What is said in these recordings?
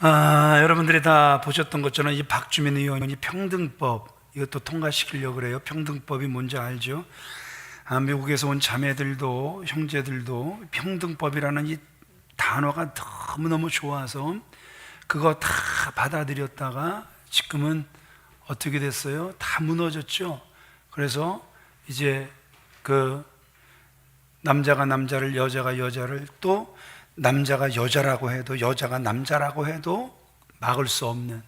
여러분들이 다 보셨던 것처럼 이 박주민 의원이 평등법 이것도 통과시키려고 그래요. 평등법이 뭔지 알죠? 미국에서 온 자매들도 형제들도 평등법이라는 이 단어가 너무너무 좋아서 그거 다 받아들였다가 지금은 어떻게 됐어요? 다 무너졌죠. 그래서 이제 그 남자가 남자를, 여자가 여자를, 또 남자가 여자라고 해도 여자가 남자라고 해도 막을 수 없는,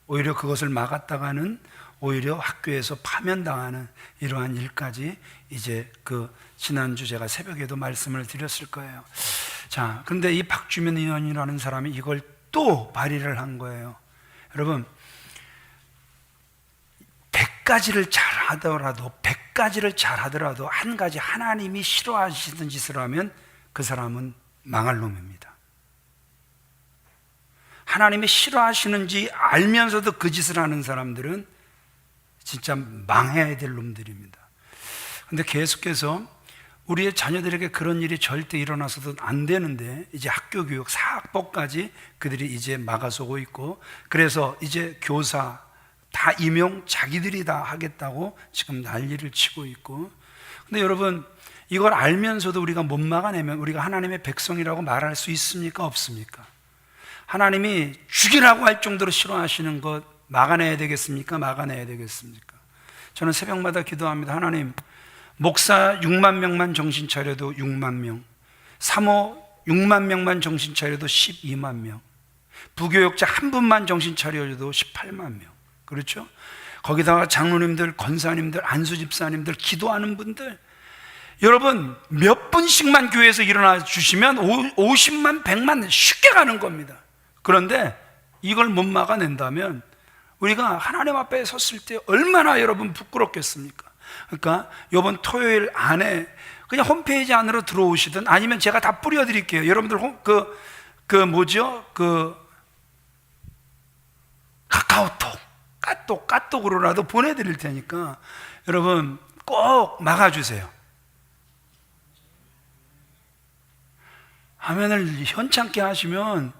오히려 그것을 막았다가는 오히려 학교에서 파면당하는 이러한 일까지 이제 그 지난주 제가 새벽에도 말씀을 드렸을 거예요. 자, 근데 이 박주민 의원이라는 사람이 이걸 또 발의를 한 거예요. 여러분, 100가지를 잘 하더라도 한 가지 하나님이 싫어하시는 짓을 하면 그 사람은 망할 놈입니다. 하나님이 싫어하시는지 알면서도 그 짓을 하는 사람들은 진짜 망해야 될 놈들입니다. 근데 계속해서 우리의 자녀들에게 그런 일이 절대 일어나서도 안 되는데 이제 학교 교육, 사학법까지 그들이 이제 막아서고 있고, 그래서 이제 교사 다 임용 자기들이 다 하겠다고 지금 난리를 치고 있고. 근데 여러분, 이걸 알면서도 우리가 못 막아내면 우리가 하나님의 백성이라고 말할 수 있습니까? 없습니까? 하나님이 죽이라고 할 정도로 싫어하시는 것 막아내야 되겠습니까? 막아내야 되겠습니까? 저는 새벽마다 기도합니다. 하나님, 목사 6만 명만 정신 차려도 6만 명, 사모 6만 명만 정신 차려도 12만 명, 부교역자 한 분만 정신 차려도 18만 명. 그렇죠? 거기다가 장로님들, 권사님들, 안수집사님들, 기도하는 분들, 여러분 몇 분씩만 교회에서 일어나 주시면 50만, 100만 쉽게 가는 겁니다. 그런데 이걸 못 막아낸다면 우리가 하나님 앞에 섰을 때 얼마나 여러분 부끄럽겠습니까? 그러니까 이번 토요일 안에 그냥 홈페이지 안으로 들어오시든 아니면 제가 다 뿌려드릴게요. 여러분들 카톡으로라도 보내드릴 테니까 여러분 꼭 막아주세요. 아멘을 현찮게 하시면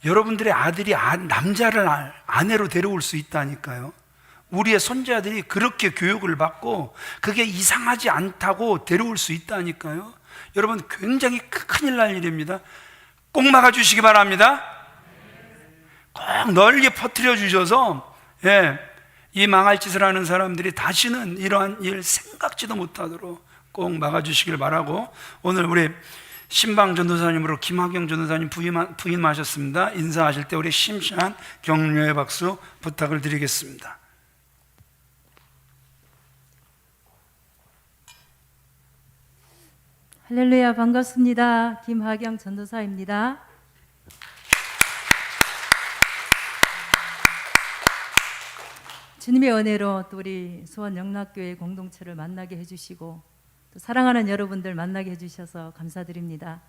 여러분들의 아들이 남자를 아내로 데려올 수 있다니까요. 우리의 손자들이 그렇게 교육을 받고 그게 이상하지 않다고 데려올 수 있다니까요. 여러분 굉장히 큰일 날 일입니다. 꼭 막아주시기 바랍니다. 꼭 널리 퍼뜨려 주셔서 이 망할 짓을 하는 사람들이 다시는 이러한 일 생각지도 못하도록 꼭 막아주시길 바라고, 오늘 우리 신방 전도사님으로 김학영 전도사님 부임하셨습니다. 인사하실 때 우리 심심한 격려의 박수 부탁을 드리겠습니다. 할렐루야, 반갑습니다. 김학영 전도사입니다. 주님의 은혜로 또 우리 수원 영락교회 공동체를 만나게 해주시고 또 사랑하는 여러분들 만나게 해주셔서 감사드립니다.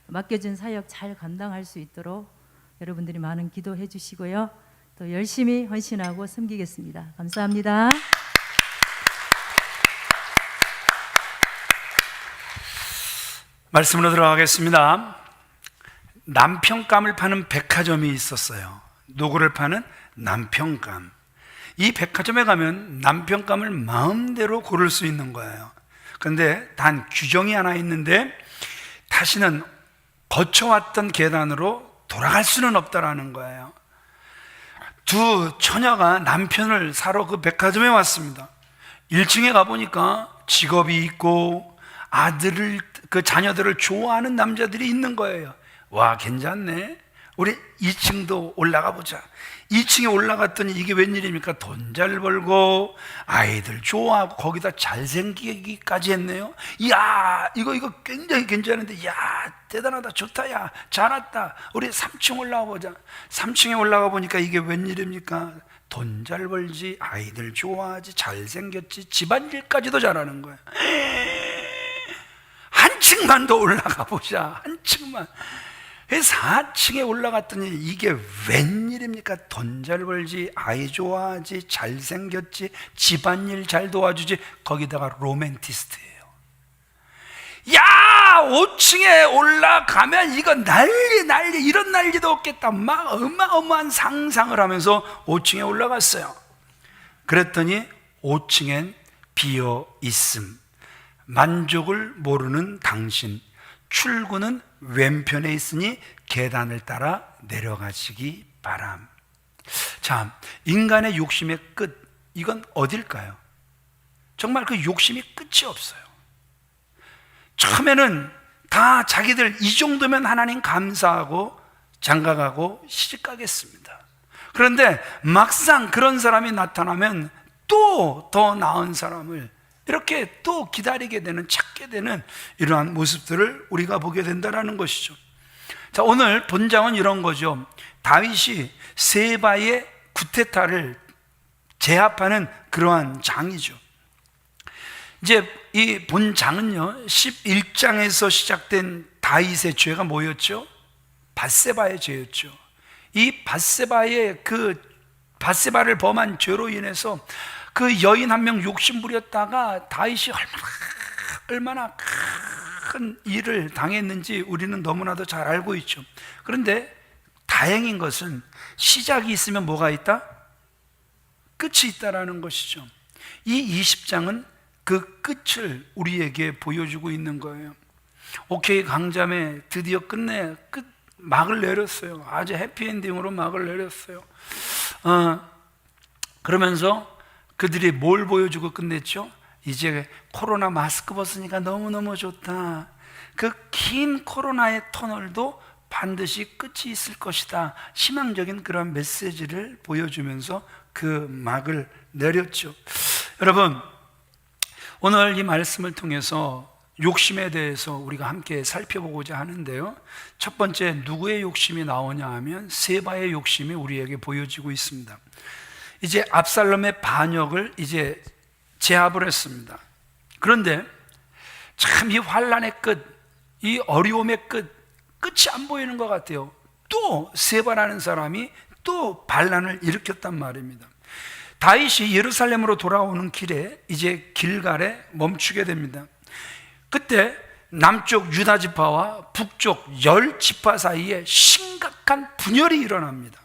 맡겨준 사역 잘 감당할 수 있도록 여러분들이 많은 기도해 주시고요. 또 열심히 헌신하고 섬기겠습니다. 감사합니다. 말씀으로 들어가겠습니다. 남편감을 파는 백화점이 있었어요. 노고를 파는 남편감. 이 백화점에 가면 남편감을 마음대로 고를 수 있는 거예요. 그런데 단 규정이 하나 있는데 다시는 거쳐왔던 계단으로 돌아갈 수는 없다라는 거예요. 두 처녀가 남편을 사러 그 백화점에 왔습니다. 1층에 가보니까 직업이 있고 그 자녀들을 좋아하는 남자들이 있는 거예요. 와, 괜찮네. 우리 2층도 올라가 보자. 2층에 올라갔더니 이게 웬일입니까? 돈 잘 벌고 아이들 좋아하고 거기다 잘생기기까지 했네요. 이야, 이거 굉장히 괜찮은데, 이야, 대단하다, 좋다, 야, 잘 왔다. 우리 3층 올라가 보자. 3층에 올라가 보니까 이게 웬일입니까? 돈 잘 벌지, 아이들 좋아하지, 잘생겼지, 집안일까지도 잘하는 거야. 한 층만 더 올라가 보자. 한 층만. 4층에 올라갔더니 이게 웬일입니까? 돈 잘 벌지, 아이 좋아하지, 잘생겼지, 집안일 잘 도와주지, 거기다가 로맨티스트예요. 야, 5층에 올라가면 이거 난리 이런 난리도 없겠다. 막 어마어마한 상상을 하면서 5층에 올라갔어요. 그랬더니 5층엔 비어 있음. 만족을 모르는 당신, 출구는 왼편에 있으니 계단을 따라 내려가시기 바람. 자, 인간의 욕심의 끝, 이건 어딜까요? 정말 그 욕심이 끝이 없어요. 처음에는 다 자기들 이 정도면 하나님 감사하고 장가가고 시집가겠습니다. 그런데 막상 그런 사람이 나타나면 또 더 나은 사람을 이렇게 또 기다리게 되는, 찾게 되는 이러한 모습들을 우리가 보게 된다는 것이죠. 자, 오늘 본장은 이런 거죠. 다윗이 세바의 구테타를 제압하는 그러한 장이죠. 이제 이 본장은요, 11장에서 시작된 다윗의 죄가 뭐였죠? 밧세바의 죄였죠. 이 밧세바를 범한 죄로 인해서 그 여인 한 명 욕심 부렸다가 다윗이 얼마나 큰 일을 당했는지 우리는 너무나도 잘 알고 있죠. 그런데 다행인 것은 시작이 있으면 뭐가 있다? 끝이 있다라는 것이죠. 이 20장은 그 끝을 우리에게 보여주고 있는 거예요. 오케이 강자매 드디어 끝내 막을 내렸어요. 아주 해피엔딩으로 막을 내렸어요. 그러면서 그들이 뭘 보여주고 끝냈죠? 이제 코로나 마스크 벗으니까 너무너무 좋다. 그 긴 코로나의 터널도 반드시 끝이 있을 것이다. 희망적인 그런 메시지를 보여주면서 그 막을 내렸죠. 여러분, 오늘 이 말씀을 통해서 욕심에 대해서 우리가 함께 살펴보고자 하는데요. 첫 번째, 누구의 욕심이 나오냐 하면 세바의 욕심이 우리에게 보여지고 있습니다. 이제 압살롬의 반역을 이제 제압을 했습니다. 그런데 참 이 환란의 끝, 이 어려움의 끝이 안 보이는 것 같아요. 또 세바라는 사람이 또 반란을 일으켰단 말입니다. 다윗이 예루살렘으로 돌아오는 길에 이제 길갈에 멈추게 됩니다. 그때 남쪽 유다 지파와 북쪽 10지파 사이에 심각한 분열이 일어납니다.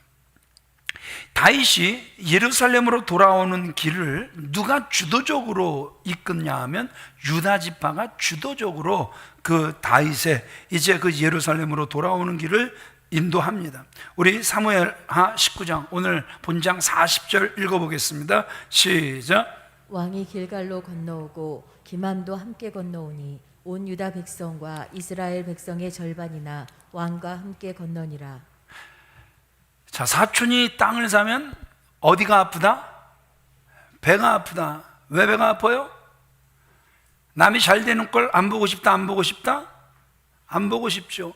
다윗이 예루살렘으로 돌아오는 길을 누가 주도적으로 이끄냐 하면 유다 지파가 주도적으로 그 다윗의 이제 그 예루살렘으로 돌아오는 길을 인도합니다. 우리 사무엘하 19장 오늘 본장 40절 읽어보겠습니다. 시작. 왕이 길갈로 건너오고 기맘도 함께 건너오니 온 유다 백성과 이스라엘 백성의 절반이나 왕과 함께 건너니라. 자, 사촌이 땅을 사면 어디가 아프다? 배가 아프다. 왜 배가 아파요? 남이 잘 되는 걸 안 보고 싶다, 안 보고 싶다? 안 보고 싶죠.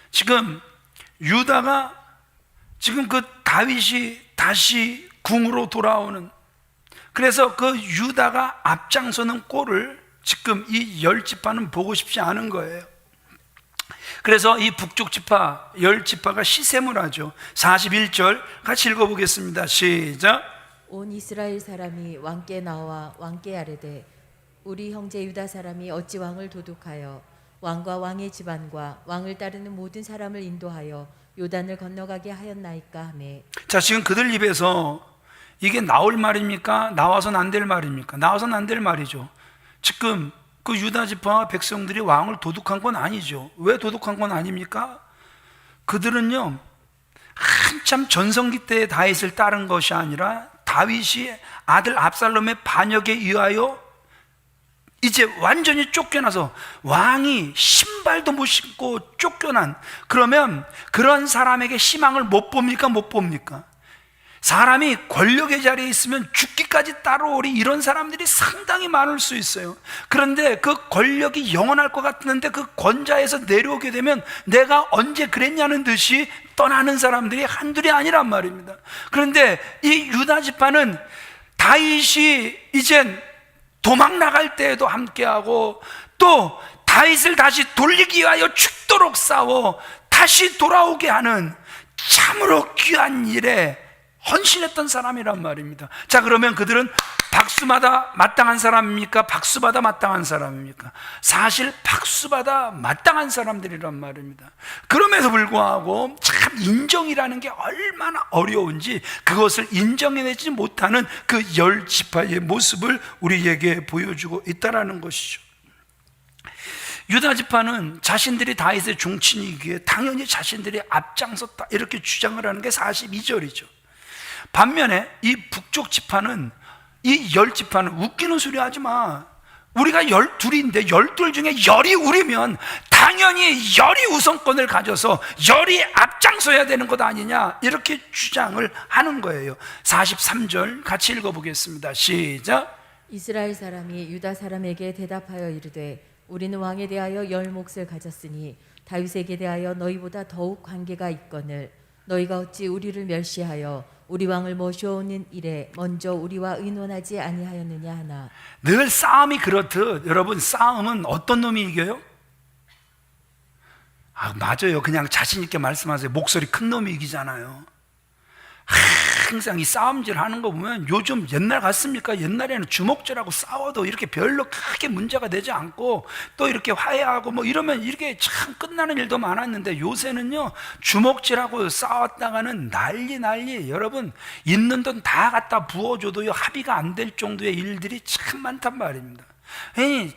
지금 유다가 지금 그 다윗이 다시 궁으로 돌아오는, 그래서 그 유다가 앞장서는 꼴을 지금 이 10지파는 보고 싶지 않은 거예요. 그래서 이 북쪽 지파 10지파가 시샘을 하죠. 41절 같이 읽어보겠습니다. 시작. 온 이스라엘 사람이 왕께 나와 왕께 아뢰되 우리 형제 유다 사람이 어찌 왕을 도둑하여 왕과 왕의 집안과 왕을 따르는 모든 사람을 인도하여 요단을 건너가게 하였나이까 하매. 자, 지금 그들 입에서 이게 나올 말입니까? 나와서는 안 될 말입니까? 나와서는 안 될 말이죠. 지금 그 유다 지파와 백성들이 왕을 도둑한 건 아니죠. 왜 도둑한 건 아닙니까? 그들은요, 한참 전성기 때의 다윗을 따른 것이 아니라 다윗이 아들 압살롬의 반역에 의하여 이제 완전히 쫓겨나서 왕이 신발도 못 신고 쫓겨난, 그러면 그런 사람에게 희망을 못 봅니까? 못 봅니까? 사람이 권력의 자리에 있으면 죽기까지 따라오리, 이런 사람들이 상당히 많을 수 있어요. 그런데 그 권력이 영원할 것 같은데 그 권좌에서 내려오게 되면 내가 언제 그랬냐는 듯이 떠나는 사람들이 한둘이 아니란 말입니다. 그런데 이 유다 지파는 다윗이 이젠 도망 나갈 때에도 함께하고 또 다윗을 다시 돌리기 위하여 죽도록 싸워 다시 돌아오게 하는 참으로 귀한 일에 헌신했던 사람이란 말입니다. 자, 그러면 그들은 박수받아 마땅한 사람입니까? 박수받아 마땅한 사람입니까? 사실 박수받아 마땅한 사람들이란 말입니다. 그럼에도 불구하고 참 인정이라는 게 얼마나 어려운지 그것을 인정해내지 못하는 그 10지파의 모습을 우리에게 보여주고 있다는 것이죠. 유다 지파는 자신들이 다윗의 종친이기에 당연히 자신들이 앞장섰다 이렇게 주장을 하는 게 42절이죠. 반면에 이 북쪽 지파는, 이 10지파는 웃기는 소리 하지 마. 우리가 12인데 12 중에 10이 우리면 당연히 10이 우선권을 가져서 10이 앞장서야 되는 것 아니냐 이렇게 주장을 하는 거예요. 43절 같이 읽어보겠습니다. 시작. 이스라엘 사람이 유다 사람에게 대답하여 이르되 우리는 왕에 대하여 10몫을 가졌으니 다윗에게 대하여 너희보다 더욱 관계가 있거늘 너희가 어찌 우리를 멸시하여 우리 왕을 모셔오는 일에 먼저 우리와 의논하지 아니하였느냐 하나. 늘 싸움이 그렇듯 여러분, 싸움은 어떤 놈이 이겨요? 맞아요. 그냥 자신 있게 말씀하세요. 목소리 큰 놈이 이기잖아요. 항상 이 싸움질 하는 거 보면 요즘 옛날 같습니까? 옛날에는 주먹질하고 싸워도 이렇게 별로 크게 문제가 되지 않고 또 이렇게 화해하고 뭐 이러면 이렇게 참 끝나는 일도 많았는데 요새는요, 주먹질하고 싸웠다가는 난리. 여러분, 있는 돈 다 갖다 부어줘도요 합의가 안 될 정도의 일들이 참 많단 말입니다.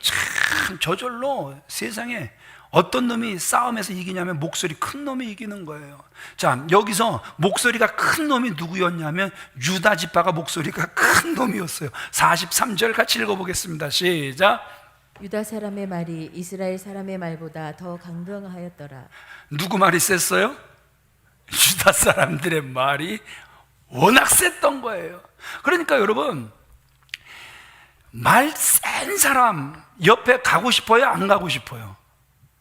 참 저절로 세상에 어떤 놈이 싸움에서 이기냐면 목소리 큰 놈이 이기는 거예요. 자, 여기서 목소리가 큰 놈이 누구였냐면 유다 지파가 목소리가 큰 놈이었어요. 43절 같이 읽어보겠습니다. 시작. 유다 사람의 말이 이스라엘 사람의 말보다 더 강경하였더라. 누구 말이 셌어요? 유다 사람들의 말이 워낙 셌던 거예요. 그러니까 여러분, 말 센 사람 옆에 가고 싶어요? 안 가고 싶어요?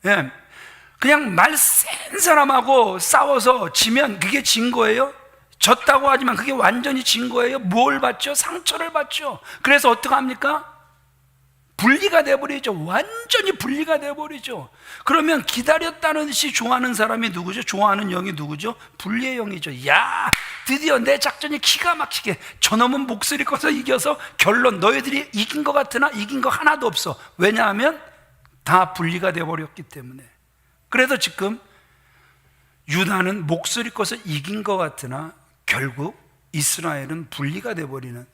예, 그냥 말 센 사람하고 싸워서 지면 그게 진 거예요? 졌다고 하지만 그게 완전히 진 거예요? 뭘 받죠? 상처를 받죠. 그래서 어떻게 합니까? 분리가 돼버리죠. 완전히 분리가 돼버리죠. 그러면 기다렸다는 듯이 좋아하는 사람이 누구죠? 좋아하는 영이 누구죠? 분리의 영이죠. 야, 드디어 내 작전이 기가 막히게, 저놈은 목소리 커서 이겨서 결론 너희들이 이긴 것 같으나 이긴 거 하나도 없어. 왜냐하면 다 분리가 돼버렸기 때문에. 그래서 지금 유다는 목소리 커서 이긴 것 같으나 결국 이스라엘은 분리가 돼버리는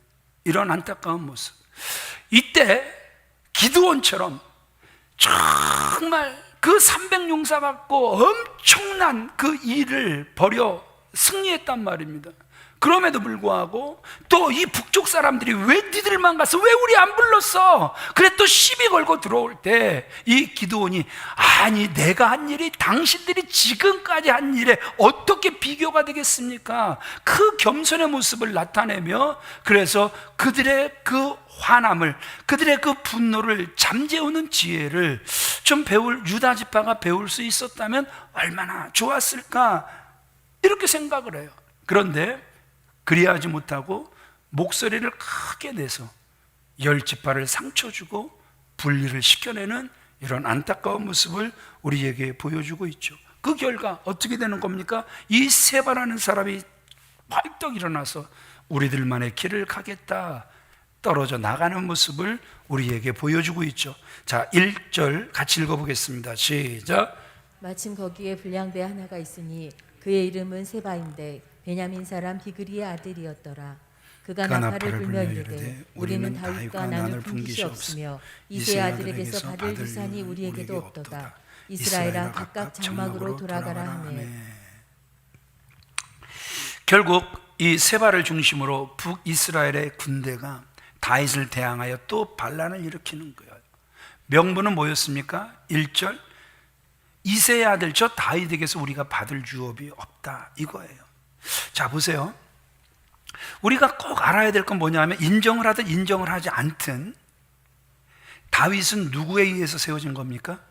이런 안타까운 모습. 이때 기드온처럼 정말 그 300용사 갖고 엄청난 그 일을 벌여 승리했단 말입니다. 그럼에도 불구하고 또 이 북쪽 사람들이 왜 니들만 갔어? 왜 우리 안 불렀어? 그래 또 시비 걸고 들어올 때 이 기드온이, 아니 내가 한 일이 당신들이 지금까지 한 일에 어떻게 비교가 되겠습니까? 그 겸손의 모습을 나타내며, 그래서 그들의 그 화남을, 그들의 그 분노를 잠재우는 지혜를 좀 유다 지파가 배울 수 있었다면 얼마나 좋았을까, 이렇게 생각을 해요. 그런데 그리하지 못하고 목소리를 크게 내서 10지파를 상처 주고 분리를 시켜내는 이런 안타까운 모습을 우리에게 보여주고 있죠. 그 결과 어떻게 되는 겁니까? 이 세바라는 사람이 활떡 일어나서 우리들만의 길을 가겠다, 떨어져 나가는 모습을 우리에게 보여주고 있죠. 자, 1절 같이 읽어보겠습니다. 시작. 마침 거기에 불량배 하나가 있으니 그의 이름은 세바인데 베냐민 사람 비그리의 아들이었더라. 그가 나팔을 불며 이르되 우리는 다윗과 나눌 분깃이 없으며 이세 아들에게서 받을 유산이 우리에게도 없도다. 이스라엘아 각각 장막으로 돌아가라 하매. 결국 이 세바를 중심으로 북이스라엘의 군대가 다윗을 대항하여 또 반란을 일으키는 거예요. 명분은 뭐였습니까? 1절, 이세의 아들 저 다윗에게서 우리가 받을 유업이 없다, 이거예요. 자, 보세요. 우리가 꼭 알아야 될 건 뭐냐면, 인정을 하든 인정을 하지 않든 다윗은 누구에 의해서 세워진 겁니까?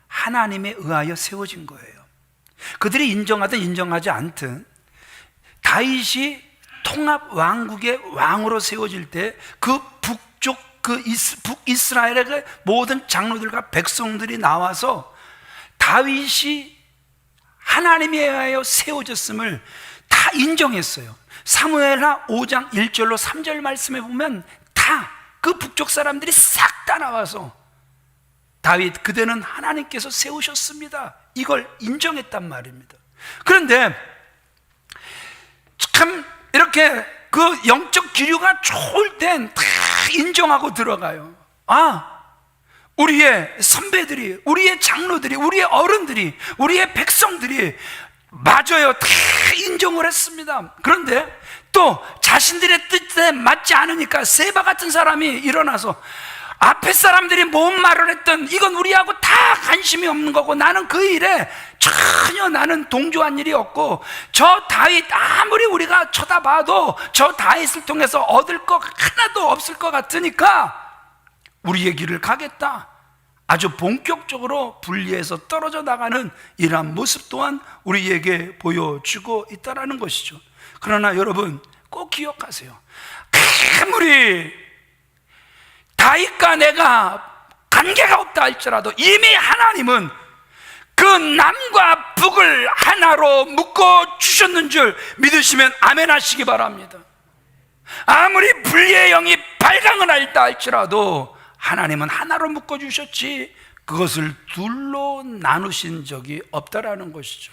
하나님에 의하여 세워진 거예요. 그들이 인정하든 인정하지 않든 다윗이 통합 왕국의 왕으로 세워질 때 그 북쪽 북이스라엘의 모든 장로들과 백성들이 나와서 다윗이 하나님에 의하여 세워졌음을 다 인정했어요. 사무엘하 5장 1절로 3절 말씀에 보면 다 그 북쪽 사람들이 싹 다 나와서 다윗 그대는 하나님께서 세우셨습니다, 이걸 인정했단 말입니다. 그런데 참 이렇게 그 영적 기류가 좋을 땐 다 인정하고 들어가요. 우리의 선배들이, 우리의 장로들이, 우리의 어른들이, 우리의 백성들이 맞아요, 다 인정을 했습니다. 그런데 또 자신들의 뜻에 맞지 않으니까 세바 같은 사람이 일어나서 앞에 사람들이 뭔 말을 했든 이건 우리하고 다 관심이 없는 거고, 나는 그 일에 전혀 나는 동조한 일이 없고, 저 다윗 아무리 우리가 쳐다봐도 저 다윗을 통해서 얻을 것 하나도 없을 것 같으니까 우리의 길을 가겠다, 아주 본격적으로 분리해서 떨어져 나가는 이러한 모습 또한 우리에게 보여주고 있다는 것이죠. 그러나 여러분 꼭 기억하세요. 아무리 다윗과 내가 관계가 없다 할지라도 이미 하나님은 그 남과 북을 하나로 묶어 주셨는 줄 믿으시면 아멘 하시기 바랍니다. 아무리 분리의 영이 발광을 했다 할지라도 하나님은 하나로 묶어 주셨지 그것을 둘로 나누신 적이 없다라는 것이죠.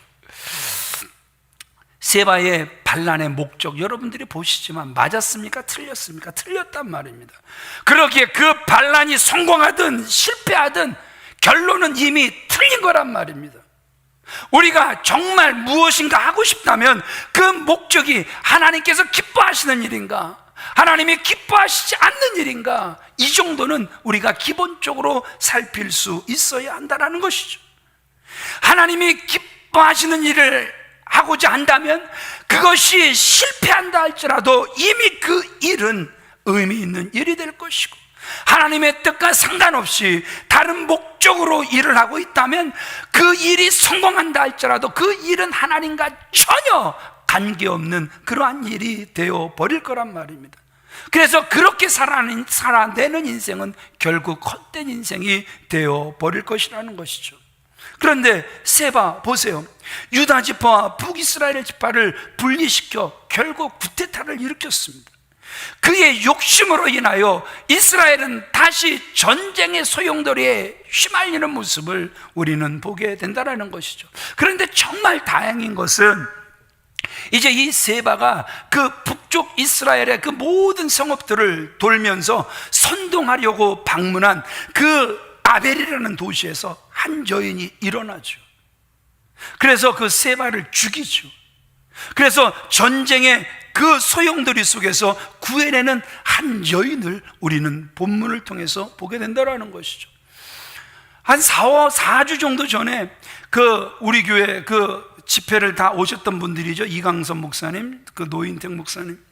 세바의 반란의 목적 여러분들이 보시지만 맞았습니까? 틀렸습니까? 틀렸단 말입니다. 그러기에 그 반란이 성공하든 실패하든 결론은 이미 틀린 거란 말입니다. 우리가 정말 무엇인가 하고 싶다면 그 목적이 하나님께서 기뻐하시는 일인가, 하나님이 기뻐하시지 않는 일인가, 이 정도는 우리가 기본적으로 살필 수 있어야 한다는 것이죠. 하나님이 기뻐하시는 일을 하고자 한다면 그것이 실패한다 할지라도 이미 그 일은 의미 있는 일이 될 것이고, 하나님의 뜻과 상관없이 다른 목적으로 일을 하고 있다면 그 일이 성공한다 할지라도 그 일은 하나님과 전혀 관계없는 그러한 일이 되어 버릴 거란 말입니다. 그래서 그렇게 살아내는 인생은 결국 헛된 인생이 되어 버릴 것이라는 것이죠. 그런데 세바 보세요. 유다 지파와 북이스라엘 지파를 분리시켜 결국 쿠데타를 일으켰습니다. 그의 욕심으로 인하여 이스라엘은 다시 전쟁의 소용돌이에 휘말리는 모습을 우리는 보게 된다는 것이죠. 그런데 정말 다행인 것은 이제 이 세바가 그 북쪽 이스라엘의 그 모든 성읍들을 돌면서 선동하려고 방문한 그 아벨이라는 도시에서 한 여인이 일어나죠. 그래서 그 세바를 죽이죠. 그래서 전쟁의 그 소용돌이 속에서 구해내는 한 여인을 우리는 본문을 통해서 보게 된다는 것이죠. 한 4주 정도 전에 그 우리 교회 그 집회를 다 오셨던 분들이죠. 이강선 목사님, 그 노인택 목사님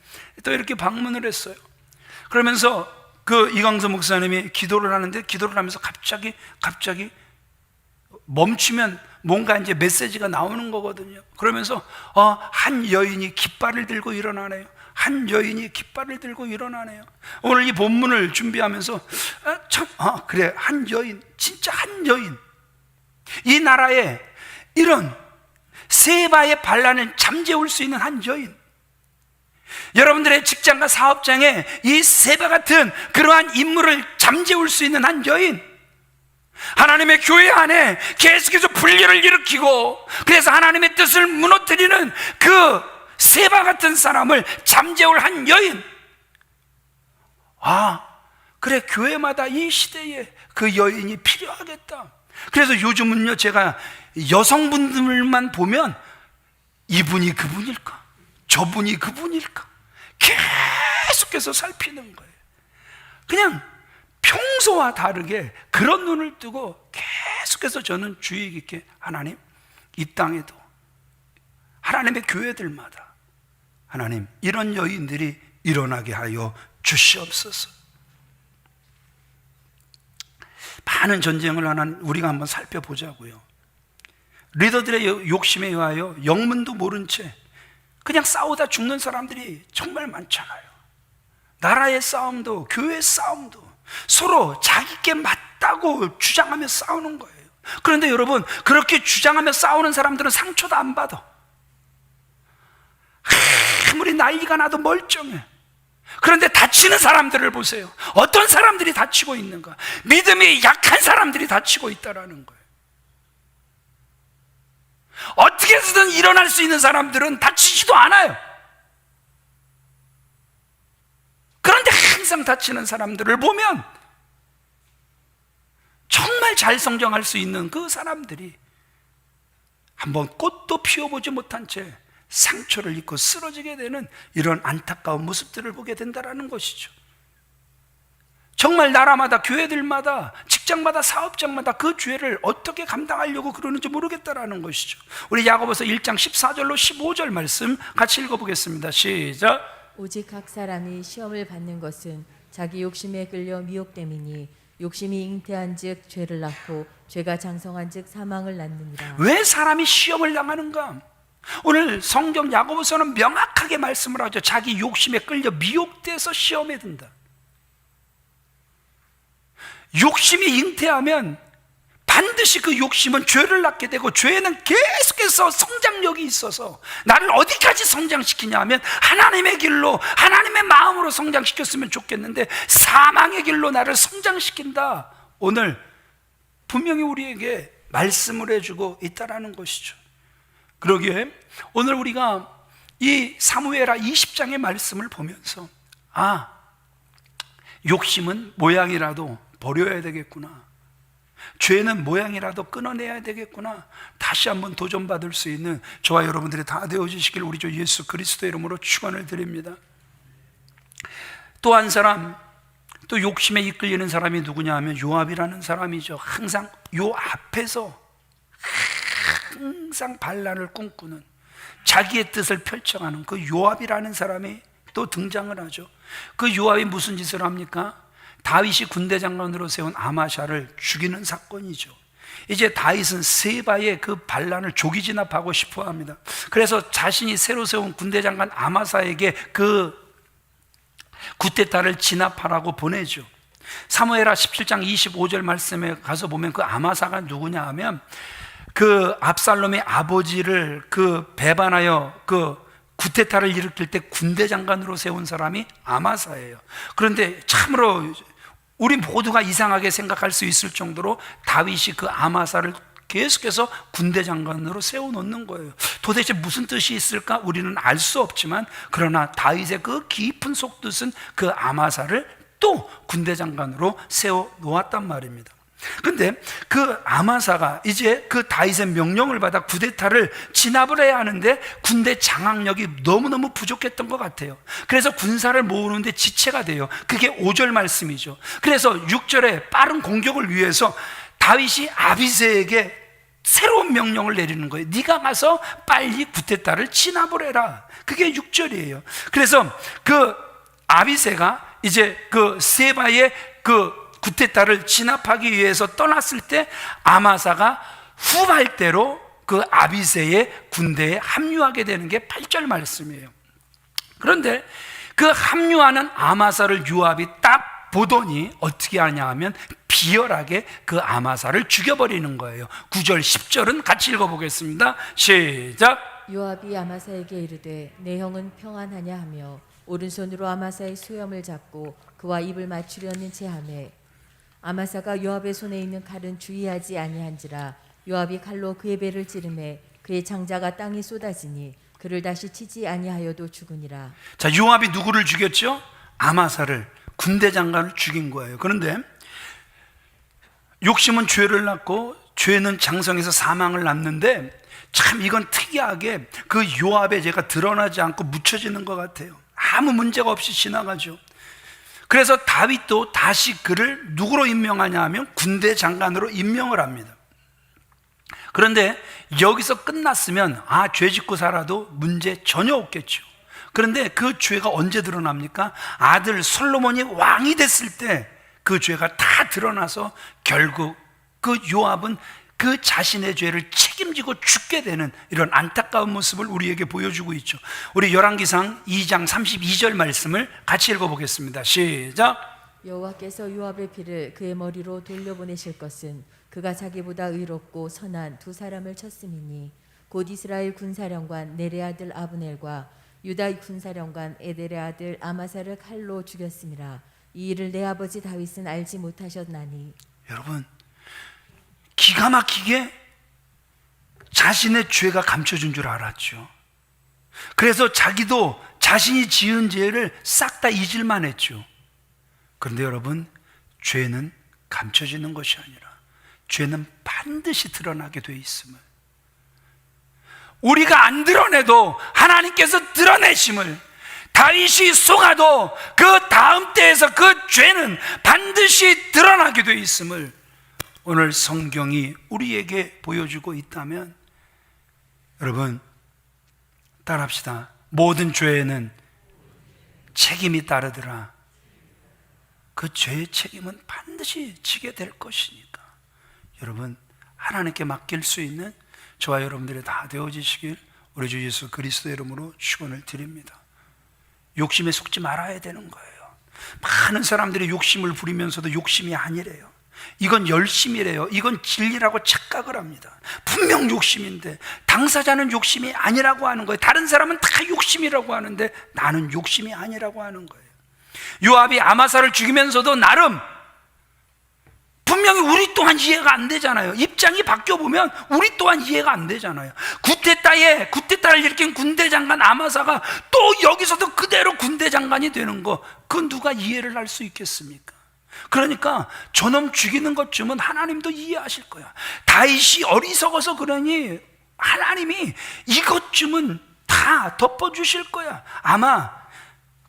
또 이렇게 방문을 했어요. 그러면서 그 이강선 목사님이 기도를 하는데 기도를 하면서 갑자기 멈추면 뭔가 이제 메시지가 나오는 거거든요. 그러면서 한 여인이 깃발을 들고 일어나네요. 한 여인이 깃발을 들고 일어나네요. 오늘 이 본문을 준비하면서 그래, 한 여인, 진짜 한 여인, 이 나라에 이런 세바의 반란을 잠재울 수 있는 한 여인, 여러분들의 직장과 사업장에 이 세바 같은 그러한 인물을 잠재울 수 있는 한 여인, 하나님의 교회 안에 계속해서 분리를 일으키고 그래서 하나님의 뜻을 무너뜨리는 그 세바 같은 사람을 잠재울 한 여인. 그래, 교회마다 이 시대에 그 여인이 필요하겠다. 그래서 요즘은요, 제가 여성분들만 보면 이분이 그분일까, 저분이 그분일까 계속해서 살피는 거예요. 그냥 평소와 다르게 그런 눈을 뜨고 계속해서 저는 주의 깊게 하나님, 이 땅에도 하나님의 교회들마다 하나님 이런 여인들이 일어나게 하여 주시옵소서. 많은 전쟁을 하는 우리가 한번 살펴보자고요. 리더들의 욕심에 의하여 영문도 모른 채 그냥 싸우다 죽는 사람들이 정말 많잖아요. 나라의 싸움도 교회의 싸움도 서로 자기께 맞다고 주장하며 싸우는 거예요. 그런데 여러분, 그렇게 주장하며 싸우는 사람들은 상처도 안 받아. 아무리 난리가 나도 멀쩡해. 그런데 다치는 사람들을 보세요. 어떤 사람들이 다치고 있는가? 믿음이 약한 사람들이 다치고 있다라는 거예요. 어떻게 해서든 일어날 수 있는 사람들은 다치지도 않아요. 그런데 항상 다치는 사람들을 보면 정말 잘 성장할 수 있는 그 사람들이 한번 꽃도 피워보지 못한 채 상처를 입고 쓰러지게 되는 이런 안타까운 모습들을 보게 된다는 것이죠. 정말 나라마다, 교회들마다, 직장마다, 사업장마다 그 죄를 어떻게 감당하려고 그러는지 모르겠다라는 것이죠. 우리 야고보서 1장 14절로 15절 말씀 같이 읽어보겠습니다. 시작. 오직 각 사람이 시험을 받는 것은 자기 욕심에 끌려 미혹됨이니 욕심이 잉태한즉 죄를 낳고 죄가 장성한즉 사망을 낳느니라. 왜 사람이 시험을 당하는가? 오늘 성경 야고보서는 명확하게 말씀을 하죠. 자기 욕심에 끌려 미혹돼서 시험에 든다. 욕심이 잉태하면 반드시 그 욕심은 죄를 낳게 되고, 죄는 계속해서 성장력이 있어서 나를 어디까지 성장시키냐 하면 하나님의 길로, 하나님의 마음으로 성장시켰으면 좋겠는데 사망의 길로 나를 성장시킨다. 오늘 분명히 우리에게 말씀을 해주고 있다라는 것이죠. 그러기에 오늘 우리가 이 사무엘하 20장의 말씀을 보면서 욕심은 모양이라도 버려야 되겠구나, 죄는 모양이라도 끊어내야 되겠구나, 다시 한번 도전받을 수 있는 저와 여러분들이 다 되어주시길 우리 주 예수 그리스도의 이름으로 축원을 드립니다. 또 한 사람, 또 욕심에 이끌리는 사람이 누구냐 하면 요압이라는 사람이죠. 항상 요 앞에서 항상 반란을 꿈꾸는, 자기의 뜻을 펼쳐가는 그 요압이라는 사람이 또 등장을 하죠. 그 요압이 무슨 짓을 합니까? 다윗이 군대 장관으로 세운 아마샤를 죽이는 사건이죠. 이제 다윗은 세바의 그 반란을 조기 진압하고 싶어 합니다. 그래서 자신이 새로 세운 군대 장관 아마사에게 그 구테타를 진압하라고 보내죠. 사무엘하 17장 25절 말씀에 가서 보면 그 아마사가 누구냐 하면 그 압살롬의 아버지를 그 배반하여 그 구테타를 일으킬 때 군대 장관으로 세운 사람이 아마사예요. 그런데 참으로 우리 모두가 이상하게 생각할 수 있을 정도로 다윗이 그 아마사를 계속해서 군대 장관으로 세워놓는 거예요. 도대체 무슨 뜻이 있을까? 우리는 알 수 없지만, 그러나 다윗의 그 깊은 속뜻은 그 아마사를 또 군대 장관으로 세워놓았단 말입니다. 근데 그 아마사가 이제 그 다윗의 명령을 받아 구데타를 진압을 해야 하는데 군대 장악력이 너무너무 부족했던 것 같아요. 그래서 군사를 모으는데 지체가 돼요. 그게 5절 말씀이죠. 그래서 6절에 빠른 공격을 위해서 다윗이 아비새에게 새로운 명령을 내리는 거예요. 네가 가서 빨리 구데타를 진압을 해라. 그게 6절이에요. 그래서 그 아비새가 이제 그 세바의 그 구테타를 진압하기 위해서 떠났을 때 아마사가 후발대로 그 아비새의 군대에 합류하게 되는 게 8절 말씀이에요. 그런데 그 합류하는 아마사를 요압이 딱 보더니 어떻게 하냐 하면 비열하게 그 아마사를 죽여버리는 거예요. 9절 10절은 같이 읽어보겠습니다. 시작. 요압이 아마사에게 이르되 내 형은 평안하냐 하며 오른손으로 아마사의 수염을 잡고 그와 입을 맞추려는 체하매 아마사가 요압의 손에 있는 칼은 주의하지 아니한지라 요압이 칼로 그의 배를 찌르매 그의 장자가 땅에 쏟아지니 그를 다시 치지 아니하여도 죽으니라. 자, 요압이 누구를 죽였죠? 아마사를, 군대 장관을 죽인 거예요. 그런데 욕심은 죄를 낳고 죄는 장성해서 사망을 낳는데 참 이건 특이하게 그 요압의 죄가 드러나지 않고 묻혀지는 것 같아요. 아무 문제가 없이 지나가죠. 그래서 다윗도 다시 그를 누구로 임명하냐 하면 군대 장관으로 임명을 합니다. 그런데 여기서 끝났으면 죄 짓고 살아도 문제 전혀 없겠죠. 그런데 그 죄가 언제 드러납니까? 아들 솔로몬이 왕이 됐을 때 그 죄가 다 드러나서 결국 그 요압은 그 자신의 죄를 책임지고 죽게 되는 이런 안타까운 모습을 우리에게 보여주고 있죠. 우리 열왕기상 2장 32절 말씀을 같이 읽어보겠습니다. 시작. 여호와께서 요압의 피를 그의 머리로 돌려보내실 것은 그가 자기보다 의롭고 선한 두 사람을 쳤음이니 곧 이스라엘 군사령관 넬의 아들 아브넬과 유다 군사령관 에델의 아들 아마사를 칼로 죽였음이라. 이 일을 내 아버지 다윗은 알지 못하셨나니. 여러분, 기가 막히게 자신의 죄가 감춰진 줄 알았죠. 그래서 자기도 자신이 지은 죄를 싹 다 잊을만 했죠. 그런데 여러분, 죄는 감춰지는 것이 아니라 죄는 반드시 드러나게 돼 있음을, 우리가 안 드러내도 하나님께서 드러내심을, 다윗이 속아도 그 다음 때에서 그 죄는 반드시 드러나게 돼 있음을 오늘 성경이 우리에게 보여주고 있다면, 여러분 따라합시다. 모든 죄에는 책임이 따르더라. 그 죄의 책임은 반드시 지게 될 것이니까 여러분, 하나님께 맡길 수 있는 저와 여러분들이 다 되어지시길 우리 주 예수 그리스도의 이름으로 축원을 드립니다. 욕심에 속지 말아야 되는 거예요. 많은 사람들이 욕심을 부리면서도 욕심이 아니래요. 이건 열심이래요. 이건 진리라고 착각을 합니다. 분명 욕심인데 당사자는 욕심이 아니라고 하는 거예요. 다른 사람은 다 욕심이라고 하는데 나는 욕심이 아니라고 하는 거예요. 요압이 아마사를 죽이면서도 나름 분명히 우리 또한 이해가 안 되잖아요. 입장이 바뀌어보면 우리 또한 이해가 안 되잖아요. 구테타를 일으킨 군대장관 아마사가 또 여기서도 그대로 군대장관이 되는 거, 그건 누가 이해를 할 수 있겠습니까? 그러니까 저놈 죽이는 것쯤은 하나님도 이해하실 거야. 다윗이 어리석어서 그러니 하나님이 이것쯤은 다 덮어주실 거야. 아마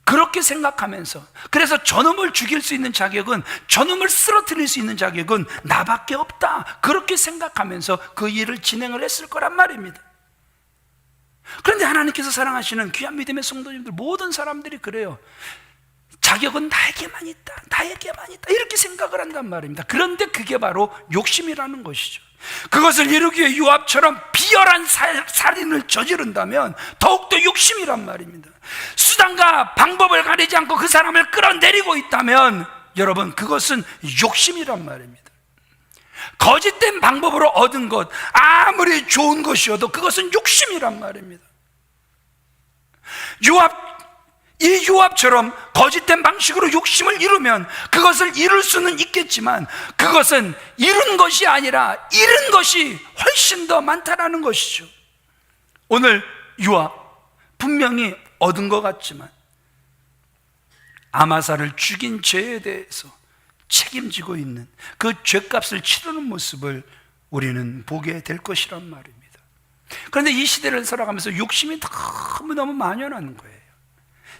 그렇게 생각하면서, 그래서 저놈을 죽일 수 있는 자격은, 저놈을 쓰러뜨릴 수 있는 자격은 나밖에 없다, 그렇게 생각하면서 그 일을 진행을 했을 거란 말입니다. 그런데 하나님께서 사랑하시는 귀한 믿음의 성도님들, 모든 사람들이 그래요. 자격은 나에게만 있다, 나에게만 있다, 이렇게 생각을 한단 말입니다. 그런데 그게 바로 욕심이라는 것이죠. 그것을 이루기 위해 요압처럼 비열한 살인을 저지른다면 더욱더 욕심이란 말입니다. 수단과 방법을 가리지 않고 그 사람을 끌어내리고 있다면 여러분, 그것은 욕심이란 말입니다. 거짓된 방법으로 얻은 것, 아무리 좋은 것이어도 그것은 욕심이란 말입니다. 이 요압처럼 거짓된 방식으로 욕심을 이루면 그것을 이룰 수는 있겠지만 그것은 이룬 것이 아니라 잃은 것이 훨씬 더 많다라는 것이죠. 오늘 요압 분명히 얻은 것 같지만 아마사를 죽인 죄에 대해서 책임지고 있는 그 죄값을 치르는 모습을 우리는 보게 될 것이란 말입니다. 그런데 이 시대를 살아가면서 욕심이 너무너무 만연한 거예요.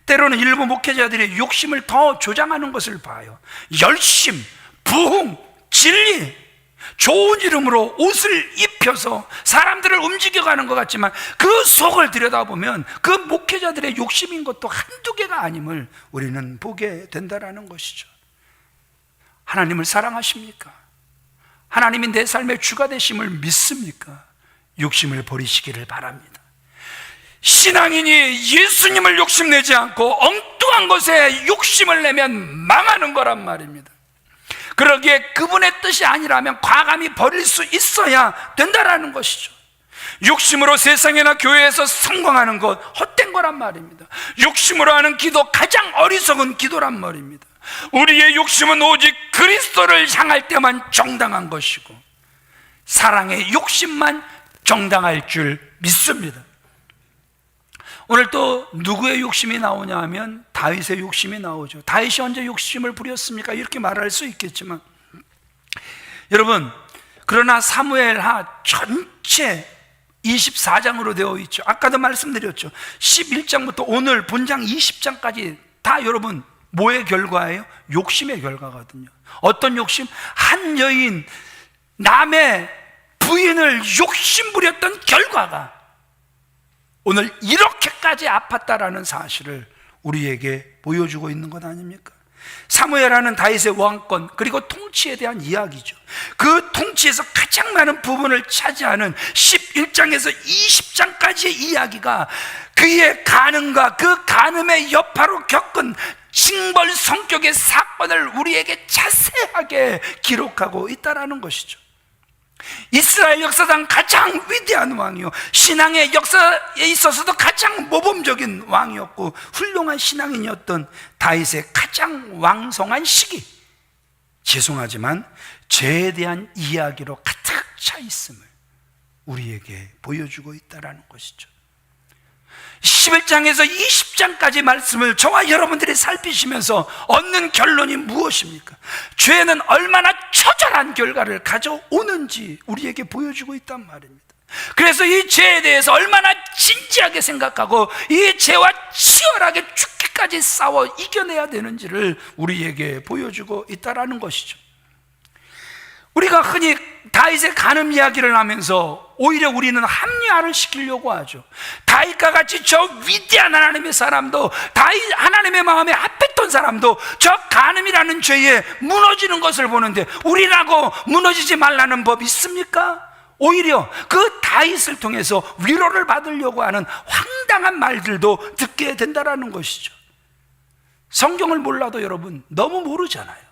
때로는 일부 목회자들이 욕심을 더 조장하는 것을 봐요. 열심, 부흥, 진리, 좋은 이름으로 옷을 입혀서 사람들을 움직여가는 것 같지만 그 속을 들여다보면 그 목회자들의 욕심인 것도 한두 개가 아님을 우리는 보게 된다는 것이죠. 하나님을 사랑하십니까? 하나님이 내 삶의 주가 되심을 믿습니까? 욕심을 버리시기를 바랍니다. 신앙인이 예수님을 욕심내지 않고 엉뚱한 것에 욕심을 내면 망하는 거란 말입니다. 그러기에 그분의 뜻이 아니라면 과감히 버릴 수 있어야 된다라는 것이죠. 욕심으로 세상이나 교회에서 성공하는 것 헛된 거란 말입니다. 욕심으로 하는 기도, 가장 어리석은 기도란 말입니다. 우리의 욕심은 오직 그리스도를 향할 때만 정당한 것이고 사랑의 욕심만 정당할 줄 믿습니다. 오늘 또 누구의 욕심이 나오냐 하면 다윗의 욕심이 나오죠. 다윗이 언제 욕심을 부렸습니까? 이렇게 말할 수 있겠지만 여러분, 그러나 사무엘하 전체 24장으로 되어 있죠. 아까도 말씀드렸죠. 11장부터 오늘 본장 20장까지 다 여러분 뭐의 결과예요? 욕심의 결과거든요. 어떤 욕심? 한 여인 남의 부인을 욕심 부렸던 결과가 오늘 이렇게까지 아팠다라는 사실을 우리에게 보여주고 있는 것 아닙니까? 사무엘하는 다윗의 왕권 그리고 통치에 대한 이야기죠. 그 통치에서 가장 많은 부분을 차지하는 11장에서 20장까지의 이야기가 그의 간음과 그 간음의 여파로 겪은 징벌 성격의 사건을 우리에게 자세하게 기록하고 있다는 것이죠. 이스라엘 역사상 가장 위대한 왕이요, 신앙의 역사에 있어서도 가장 모범적인 왕이었고 훌륭한 신앙인이었던 다윗의 가장 왕성한 시기, 죄송하지만 죄에 대한 이야기로 가득 차 있음을 우리에게 보여주고 있다는 것이죠. 11장에서 20장까지 말씀을 저와 여러분들이 살피시면서 얻는 결론이 무엇입니까? 죄는 얼마나 처절한 결과를 가져오는지 우리에게 보여주고 있단 말입니다. 그래서 이 죄에 대해서 얼마나 진지하게 생각하고 이 죄와 치열하게 죽기까지 싸워 이겨내야 되는지를 우리에게 보여주고 있다는 것이죠. 우리가 흔히 다윗의 간음 이야기를 하면서 오히려 우리는 합리화를 시키려고 하죠. 다윗과 같이 저 위대한 하나님의 사람도, 다윗 하나님의 마음에 합했던 사람도 저 간음이라는 죄에 무너지는 것을 보는데 우리라고 무너지지 말라는 법이 있습니까? 오히려 그 다윗을 통해서 위로를 받으려고 하는 황당한 말들도 듣게 된다는 것이죠. 성경을 몰라도 여러분 너무 모르잖아요.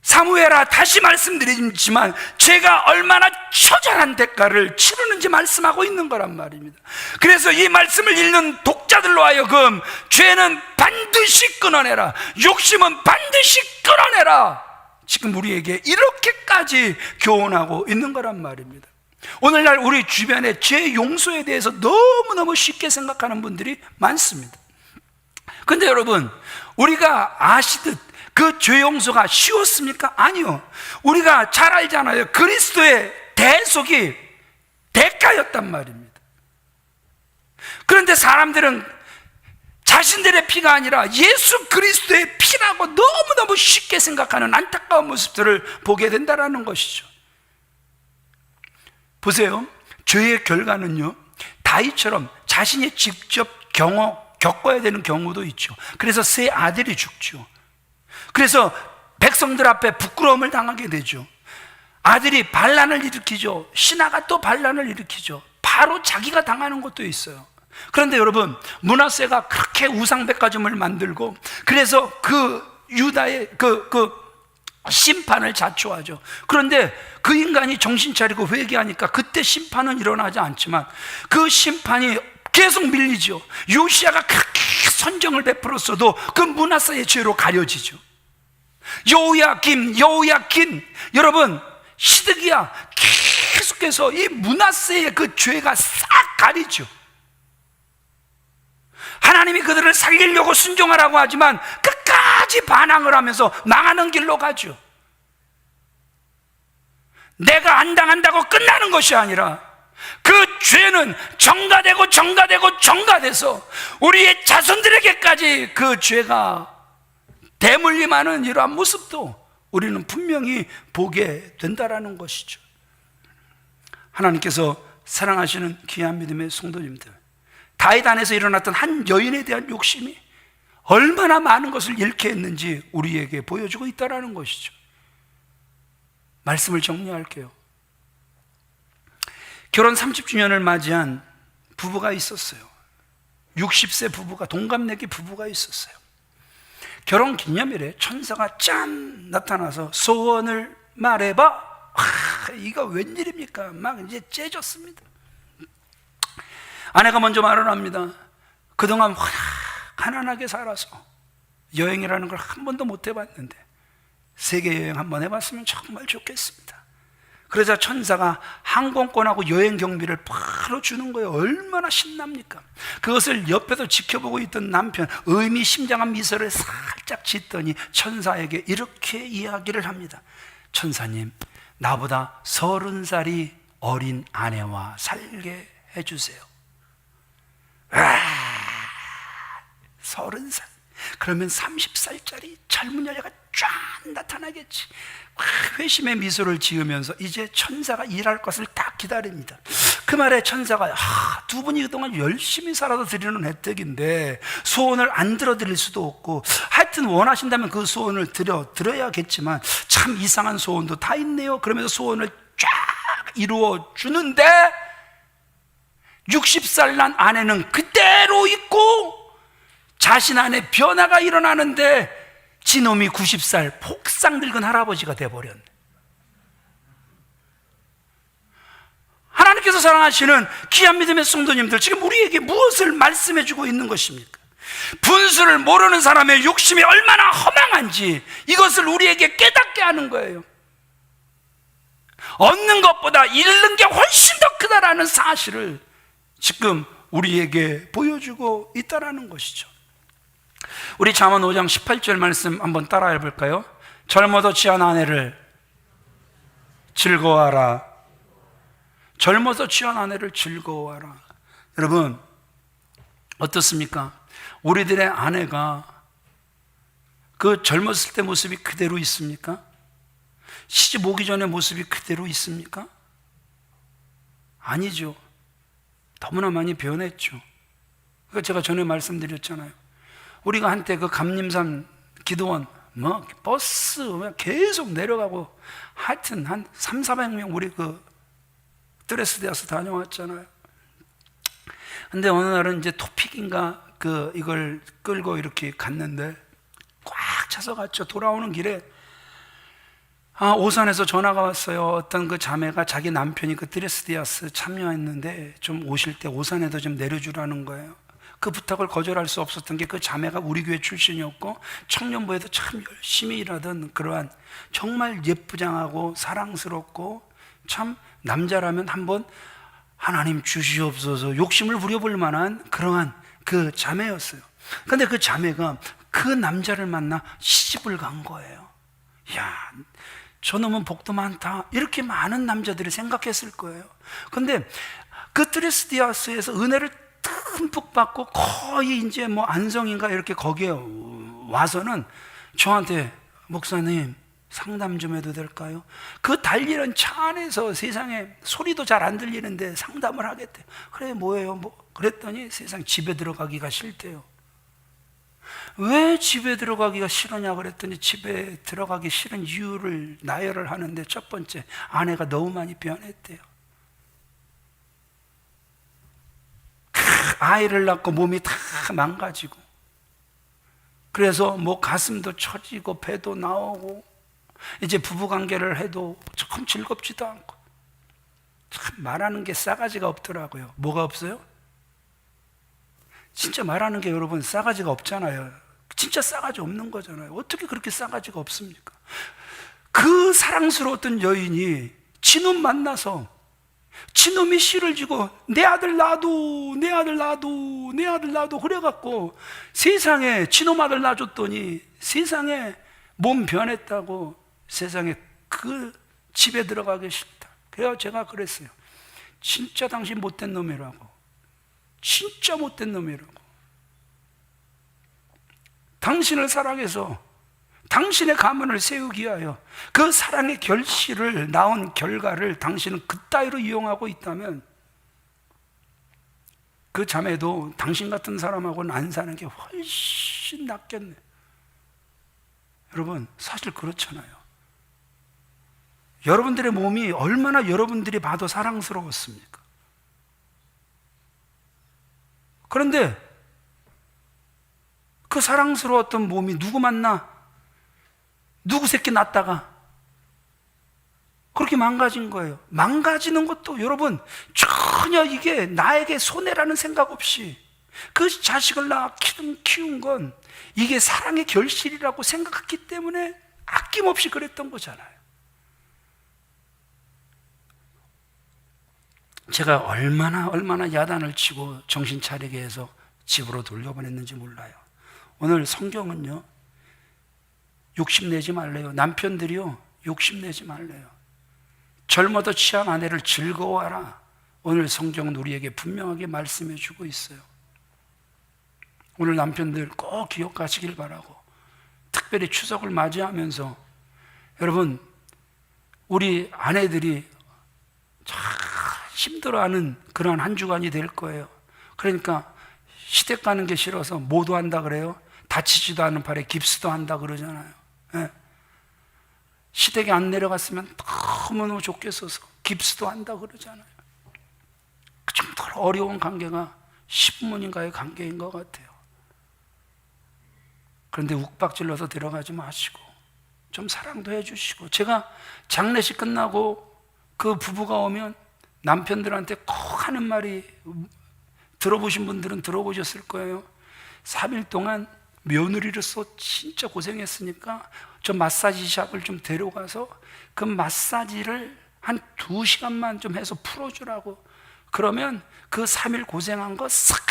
사무엘아, 다시 말씀드리지만 죄가 얼마나 처절한 대가를 치르는지 말씀하고 있는 거란 말입니다. 그래서 이 말씀을 읽는 독자들로 하여금 죄는 반드시 끊어내라, 욕심은 반드시 끊어내라, 지금 우리에게 이렇게까지 교훈하고 있는 거란 말입니다. 오늘날 우리 주변에 죄 용서에 대해서 너무너무 쉽게 생각하는 분들이 많습니다. 근데 여러분, 우리가 아시듯 그 죄 용서가 쉬웠습니까? 아니요. 우리가 잘 알잖아요. 그리스도의 대속이 대가였단 말입니다. 그런데 사람들은 자신들의 피가 아니라 예수 그리스도의 피라고 너무너무 쉽게 생각하는 안타까운 모습들을 보게 된다는 것이죠. 보세요. 죄의 결과는요, 다윗처럼 자신이 직접 겪어야 되는 경우도 있죠. 그래서 세 아들이 죽죠. 그래서 백성들 앞에 부끄러움을 당하게 되죠. 아들이 반란을 일으키죠. 신하가 또 반란을 일으키죠. 바로 자기가 당하는 것도 있어요. 그런데 여러분, 므낫세가 그렇게 우상백화점을 만들고 그래서 그 유다의 그 심판을 자초하죠. 그런데 그 인간이 정신 차리고 회개하니까 그때 심판은 일어나지 않지만 그 심판이 계속 밀리죠. 요시야가 그렇게 선정을 베풀었어도 그 므낫세의 죄로 가려지죠. 여호야김, 여러분, 시드기야 계속해서 이 므낫세의 그 죄가 싹 가리죠. 하나님이 그들을 살리려고 순종하라고 하지만 끝까지 반항을 하면서 망하는 길로 가죠. 내가 안 당한다고 끝나는 것이 아니라 그 죄는 정가돼서 우리의 자손들에게까지 그 죄가 대물림하는 이러한 모습도 우리는 분명히 보게 된다라는 것이죠. 하나님께서 사랑하시는 귀한 믿음의 성도님들, 다윗 안에서 일어났던 한 여인에 대한 욕심이 얼마나 많은 것을 잃게 했는지 우리에게 보여주고 있다는 것이죠. 말씀을 정리할게요. 결혼 30주년을 맞이한 부부가 있었어요. 60세 부부가, 동갑내기 부부가 있었어요. 결혼 기념일에 천사가 짠 나타나서 소원을 말해봐. 이거 웬일입니까? 막 이제 째졌습니다. 아내가 먼저 말을 합니다. 그동안 워낙 가난하게 살아서 여행이라는 걸 한 번도 못 해봤는데 세계 여행 한번 해봤으면 정말 좋겠습니다. 그러자 천사가 항공권하고 여행 경비를 바로 주는 거예요. 얼마나 신납니까? 그것을 옆에서 지켜보고 있던 남편, 의미심장한 미소를 살짝 짓더니 천사에게 이렇게 이야기를 합니다. 천사님, 나보다 30살이 어린 아내와 살게 해주세요. 30살. 그러면 30살짜리 젊은 여자가 쫙 나타나겠지. 회심의 미소를 지으면서 이제 천사가 일할 것을 딱 기다립니다. 그 말에 천사가 두 분이 그동안 열심히 살아서 드리는 혜택인데 소원을 안 들어드릴 수도 없고, 하여튼 원하신다면 그 소원을 들어야겠지만 참 이상한 소원도 다 있네요. 그러면서 소원을 쫙 이루어 주는데 60살 난 아내는 그대로 있고 자신 안에 변화가 일어나는데 지놈이 90살 폭삭 늙은 할아버지가 돼버렸네. 하나님께서 사랑하시는 귀한 믿음의 성도님들, 지금 우리에게 무엇을 말씀해 주고 있는 것입니까? 분수를 모르는 사람의 욕심이 얼마나 허망한지 이것을 우리에게 깨닫게 하는 거예요. 얻는 것보다 잃는 게 훨씬 더 크다라는 사실을 지금 우리에게 보여주고 있다라는 것이죠. 우리 잠언 5장 18절 말씀 한번 따라해 볼까요? 젊어도 취한 아내를 즐거워하라. 젊어서 취한 아내를 즐거워하라. 여러분, 어떻습니까? 우리들의 아내가 그 젊었을 때 모습이 그대로 있습니까? 시집 오기 전에 모습이 그대로 있습니까? 아니죠. 너무나 많이 변했죠. 그러니까 제가 전에 말씀드렸잖아요. 우리가 한때 그 감림산 기도원 버스 계속 내려가고 하여튼 한 300~400명 우리 그 드레스대에서 다녀왔잖아요. 근데 어느 날은 이제 토픽인가 이걸 끌고 이렇게 갔는데 꽉 차서 갔죠. 돌아오는 길에 오산에서 전화가 왔어요. 어떤 그 자매가 자기 남편이 그 드레스디아스 참여했는데 좀 오실 때 오산에도 좀 내려주라는 거예요. 그 부탁을 거절할 수 없었던 게 그 자매가 우리 교회 출신이었고 청년부에도 참 열심히 일하던 그러한 정말 예쁘장하고 사랑스럽고 참 남자라면 한번 하나님 주시옵소서 욕심을 부려볼 만한 그러한 그 자매였어요. 근데 그 자매가 그 남자를 만나 시집을 간 거예요. 야, 저놈은 복도 많다 이렇게 많은 남자들이 생각했을 거예요. 근데 그 드레스디아스에서 은혜를 듬뿍 받고 거의 이제 뭐 안성인가 이렇게 거기에 와서는 저한테 목사님 상담 좀 해도 될까요? 그 달리는 차 안에서 세상에 소리도 잘 안 들리는데 상담을 하겠대요. 그래 뭐예요? 그랬더니 세상 집에 들어가기가 싫대요. 왜 집에 들어가기가 싫으냐 그랬더니 집에 들어가기 싫은 이유를 나열을 하는데 첫 번째, 아내가 너무 많이 변했대요. 아이를 낳고 몸이 다 망가지고 그래서 뭐 가슴도 처지고 배도 나오고 이제 부부관계를 해도 참 즐겁지도 않고 참 말하는 게 싸가지가 없더라고요. 뭐가 없어요? 진짜 말하는 게 여러분 싸가지가 없잖아요. 진짜 싸가지 없는 거잖아요. 어떻게 그렇게 싸가지가 없습니까? 그 사랑스러웠던 여인이 진놈 만나서 진놈이 씨를 지고 내 아들 놔둬 내 아들 놔둬 내 아들 놔둬 그래갖고 세상에 진놈 아들 놔줬더니 세상에 몸 변했다고 세상에 그 집에 들어가기 싫다. 그래서 제가 그랬어요. 진짜 당신 못된 놈이라고. 진짜 못된 놈이라고. 당신을 사랑해서 당신의 가문을 세우기 위하여 그 사랑의 결실을 낳은 결과를 당신은 그따위로 이용하고 있다면 그 자매도 당신 같은 사람하고는 안 사는 게 훨씬 낫겠네. 여러분 사실 그렇잖아요. 여러분들의 몸이 얼마나 여러분들이 봐도 사랑스러웠습니까? 그런데 그 사랑스러웠던 몸이 누구 만나? 누구 새끼 낳다가 그렇게 망가진 거예요. 망가지는 것도 여러분 전혀 이게 나에게 손해라는 생각 없이 그 자식을 낳아 키운 건 이게 사랑의 결실이라고 생각했기 때문에 아낌없이 그랬던 거잖아요. 제가 얼마나 야단을 치고 정신 차리게 해서 집으로 돌려보냈는지 몰라요. 오늘 성경은요, 욕심내지 말래요. 남편들이요, 욕심내지 말래요. 젊어도 취한 아내를 즐거워하라. 오늘 성경은 우리에게 분명하게 말씀해 주고 있어요. 오늘 남편들 꼭 기억하시길 바라고, 특별히 추석을 맞이하면서 여러분 우리 아내들이 참 힘들어하는 그런 한 주간이 될 거예요. 그러니까 시댁 가는 게 싫어서 뭐도 한다 그래요? 다치지도 않은 팔에 깁스도 한다 그러잖아요. 예. 시댁에 안 내려갔으면 너무너무 좋겠어서 깁스도 한다 그러잖아요. 좀 더 어려운 관계가 시부모님과의 관계인 것 같아요. 그런데 욱박질러서 들어가지 마시고 좀 사랑도 해주시고, 제가 장례식 끝나고 그 부부가 오면 남편들한테 꼭 하는 말이, 들어보신 분들은 들어보셨을 거예요. 3일 동안 며느리로서 진짜 고생했으니까 저 마사지샵을 좀 데려가서 그 마사지를 한 2시간만 좀 해서 풀어주라고. 그러면 그 3일 고생한 거 싹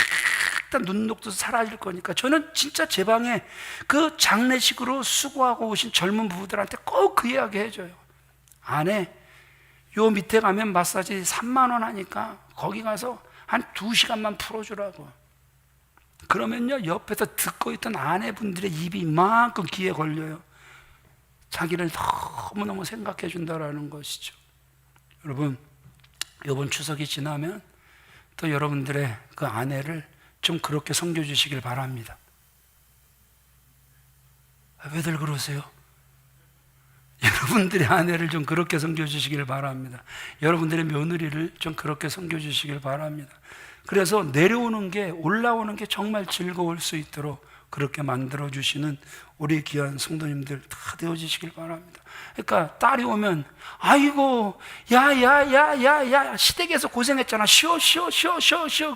다 눈녹도 사라질 거니까. 저는 진짜 제 방에 그 장례식으로 수고하고 오신 젊은 부부들한테 꼭 그 이야기 해줘요. 아내, 요 밑에 가면 마사지 3만 원 하니까 거기 가서 한 2시간만 풀어주라고. 그러면요, 옆에서 듣고 있던 아내분들의 입이 이만큼 귀에 걸려요. 자기를 너무너무 생각해 준다라는 것이죠. 여러분, 이번 추석이 지나면 또 여러분들의 그 아내를 좀 그렇게 섬겨주시길 바랍니다. 왜들 그러세요? 여러분들의 아내를 좀 그렇게 섬겨주시길 바랍니다. 여러분들의 며느리를 좀 그렇게 섬겨주시길 바랍니다. 그래서 내려오는 게, 올라오는 게 정말 즐거울 수 있도록 그렇게 만들어주시는 우리 귀한 성도님들 다 되어주시길 바랍니다. 그러니까 딸이 오면, 아이고, 야, 시댁에서 고생했잖아. 쉬어.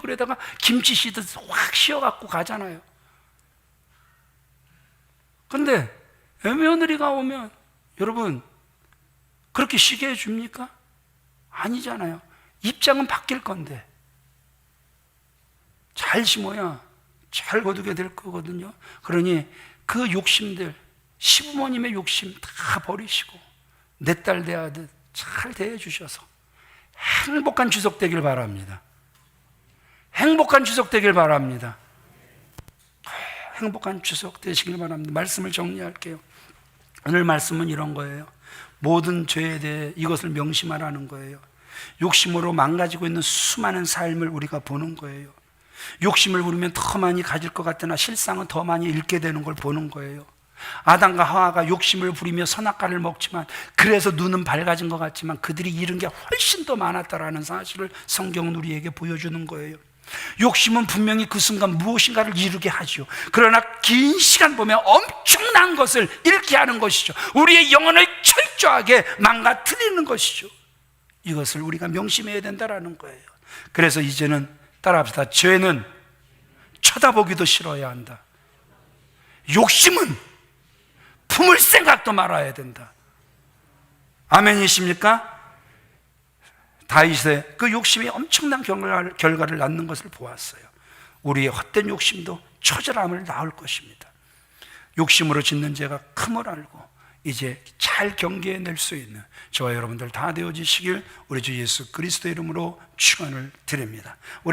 그러다가 김치 씻듯 확 쉬어갖고 가잖아요. 근데 며느리가 오면, 여러분, 그렇게 쉬게 해줍니까? 아니잖아요. 입장은 바뀔 건데. 잘 심어야 잘 거두게 될 거거든요. 그러니 그 욕심들, 시부모님의 욕심 다 버리시고 내 딸 대하듯 잘 대해주셔서 행복한 추석 되길 바랍니다. 행복한 추석 되길 바랍니다. 행복한 추석 되시길 바랍니다. 말씀을 정리할게요. 오늘 말씀은 이런 거예요. 모든 죄에 대해 이것을 명심하라는 거예요. 욕심으로 망가지고 있는 수많은 삶을 우리가 보는 거예요. 욕심을 부리면 더 많이 가질 것 같으나 실상은 더 많이 잃게 되는 걸 보는 거예요. 아담과 하와가 욕심을 부리며 선악과를 먹지만, 그래서 눈은 밝아진 것 같지만 그들이 잃은 게 훨씬 더 많았다라는 사실을 성경은 우리에게 보여주는 거예요. 욕심은 분명히 그 순간 무엇인가를 이루게 하죠. 그러나 긴 시간 보면 엄청난 것을 잃게 하는 것이죠. 우리의 영혼을 철저하게 망가뜨리는 것이죠. 이것을 우리가 명심해야 된다라는 거예요. 그래서 이제는 따라합시다. 죄는 쳐다보기도 싫어야 한다. 욕심은 품을 생각도 말아야 된다. 아멘이십니까? 다윗의 그 욕심이 엄청난 결과를 낳는 것을 보았어요. 우리의 헛된 욕심도 처절함을 낳을 것입니다. 욕심으로 짓는 죄가 큼을 알고 이제 잘 경계해낼 수 있는 저와 여러분들 다 되어지시길 우리 주 예수 그리스도의 이름으로 축원을 드립니다.